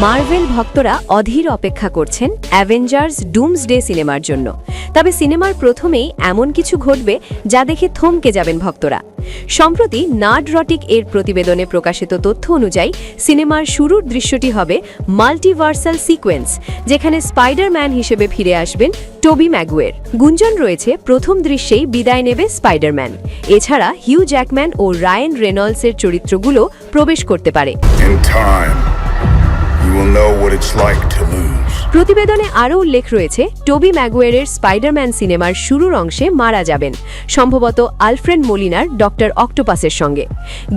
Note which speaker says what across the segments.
Speaker 1: Marvel ভক্তরা অধীর অপেক্ষা করছেন অ্যাভেঞ্জার্স ডুমসডে সিনেমার জন্য। তবে সিনেমার প্রথমেই এমন কিছু ঘটবে যা দেখে থমকে যাবেন ভক্তরা। সম্প্রতি নার্ডরটিক এর প্রতিবেদনে প্রকাশিত তথ্য অনুযায়ী সিনেমার শুরুর দৃশ্যটি হবে মাল্টিভার্সাল সিকোয়েন্স, যেখানে স্পাইডারম্যান হিসেবে ফিরে আসবেন টোবি ম্যাগুয়ের। গুঞ্জন রয়েছে প্রথম দৃশ্যেই বিদায় নেবে স্পাইডারম্যান। এছাড়া হিউ জ্যাকম্যান ও রায়ান রেনল্ডসের চরিত্রগুলো প্রবেশ করতে পারে। প্রতিবেদনে আরও উল্লেখ রয়েছে টোবি ম্যাগুয়ারের স্পাইডারম্যান সিনেমার শুরুর অংশে মারা যাবেন, সম্ভবত আলফ্রেড মোলিনার ডক্টর অক্টোপাসের সঙ্গে।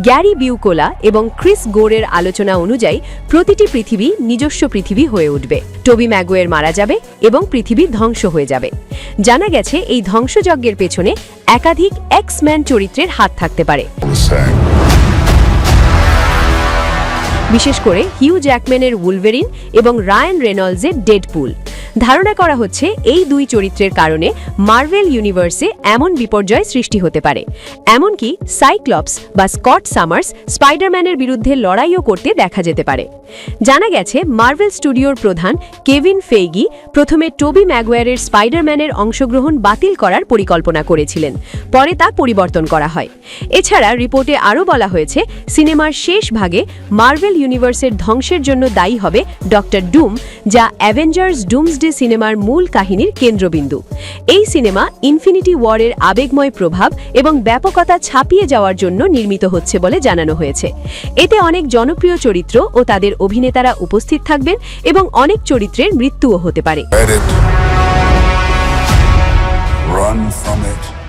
Speaker 1: গ্যারি বিউকোলা এবং ক্রিস গোরের আলোচনা অনুযায়ী প্রতিটি পৃথিবী নিজস্ব পৃথিবী হয়ে উঠবে। টোবি ম্যাগুয়ার মারা যাবে এবং পৃথিবী ধ্বংস হয়ে যাবে। জানা গেছে এই ধ্বংসযজ্ঞের পেছনে একাধিক এক্স-ম্যান চরিত্রের হাত থাকতে পারে, বিশেষ করে হিউ জ্যাকম্যানের উলভেরিন এবং রায়ান রেনল্ডসের ডেডপুল। ধারণা করা হচ্ছে এই দুই চরিত্রের কারণে মার্ভেল ইউনিভার্সে এমন বিপর্যয় সৃষ্টি হতে পারে, এমনকি সাইক্লপস বা স্কট সামার্স স্পাইডারম্যানের বিরুদ্ধে লড়াইও করতে দেখা যেতে পারে। জানা গেছে মার্ভেল স্টুডিওর প্রধান কেভিন ফেইগি প্রথমে টোবি ম্যাগুয়ারের স্পাইডারম্যানের অংশগ্রহণ বাতিল করার পরিকল্পনা করেছিলেন, পরে তা পরিবর্তন করা হয়। এছাড়া রিপোর্টে আরও বলা হয়েছে সিনেমার শেষ ভাগে মার্ভেল ইউনিভার্সের ধ্বংসের জন্য দায়ী হবে ডক্টর ডুম, যা অ্যাভেঞ্জার্স ডুমসডে সিনেমার মূল কাহিনীর কেন্দ্রবিন্দু। এই সিনেমা ইনফিনিটি ওয়ারের আবেগময় প্রভাব এবং ব্যাপকতা ছাপিয়ে যাওয়ার জন্য নির্মিত হচ্ছে বলে জানানো হয়েছে। এতে অনেক জনপ্রিয় চরিত্র ও তাদের অভিনেতারা উপস্থিত থাকবেন এবং অনেক চরিত্রের মৃত্যুও হতে পারে।
Speaker 2: Run from it.